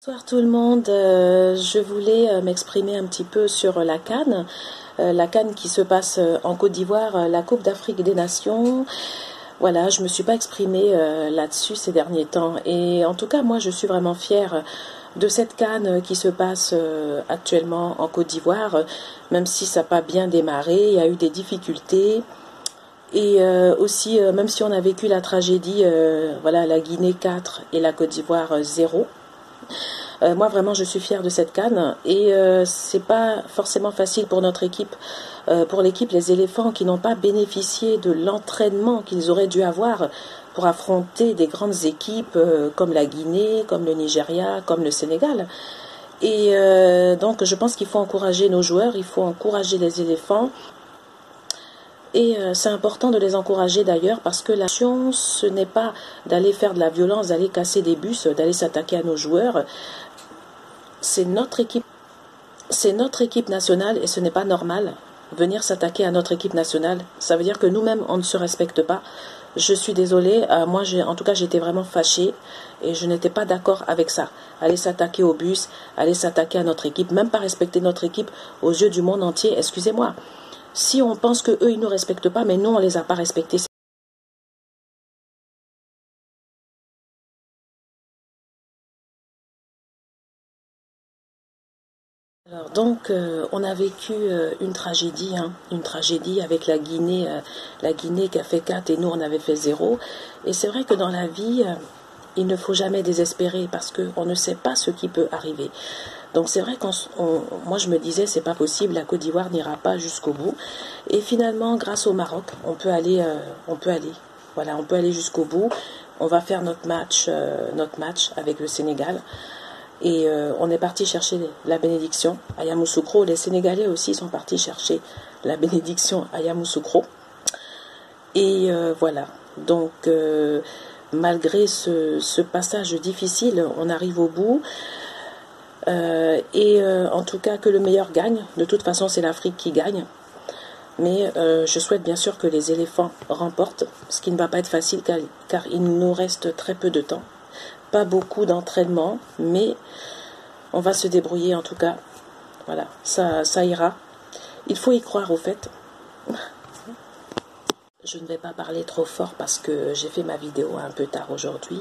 Bonsoir tout le monde, je voulais m'exprimer un petit peu sur la CAN qui se passe en Côte d'Ivoire, la Coupe d'Afrique des Nations. Voilà, je ne me suis pas exprimée là-dessus ces derniers temps et en tout cas moi je suis vraiment fière de cette CAN qui se passe actuellement en Côte d'Ivoire, même si ça n'a pas bien démarré, il y a eu des difficultés. Et aussi, même si on a vécu la tragédie, voilà, la Guinée 4 et la Côte d'Ivoire 0. Moi vraiment je suis fière de cette CAN et c'est pas forcément facile pour notre équipe, pour l'équipe les éléphants qui n'ont pas bénéficié de l'entraînement qu'ils auraient dû avoir pour affronter des grandes équipes comme la Guinée, comme le Nigeria, comme le Sénégal. Et donc je pense qu'il faut encourager nos joueurs, il faut encourager les éléphants. Et c'est important de les encourager d'ailleurs parce que la mission, ce n'est pas d'aller faire de la violence, d'aller casser des bus, d'aller s'attaquer à nos joueurs. C'est notre équipe nationale et ce n'est pas normal. Venir s'attaquer à notre équipe nationale, ça veut dire que nous-mêmes, on ne se respecte pas. Je suis désolée, moi, en tout cas, j'étais vraiment fâchée et je n'étais pas d'accord avec ça. Aller s'attaquer au bus, aller s'attaquer à notre équipe, même pas respecter notre équipe aux yeux du monde entier, excusez-moi. Si on pense qu'eux, ils ne nous respectent pas, mais nous, on ne les a pas respectés. Alors, donc, on a vécu une tragédie avec la Guinée qui a fait 4 et nous, on avait fait 0. Et c'est vrai que dans la vie, il ne faut jamais désespérer parce qu'on ne sait pas ce qui peut arriver. Donc c'est vrai moi je me disais c'est pas possible, la Côte d'Ivoire n'ira pas jusqu'au bout. Et finalement grâce au Maroc, voilà, on peut aller jusqu'au bout. On va faire notre match avec le Sénégal. Et on est parti chercher la bénédiction à Yamoussoukro. Les Sénégalais aussi sont partis chercher la bénédiction à Yamoussoukro. Et voilà. Donc malgré ce passage difficile, on arrive au bout. En tout cas que le meilleur gagne. De toute façon c'est l'Afrique qui gagne. Mais je souhaite bien sûr que les éléphants remportent, ce qui ne va pas être facile car il nous reste très peu de temps. Pas beaucoup d'entraînement, mais on va se débrouiller en tout cas. Voilà, ça ira. Il faut y croire au fait. Je ne vais pas parler trop fort parce que j'ai fait ma vidéo un peu tard aujourd'hui.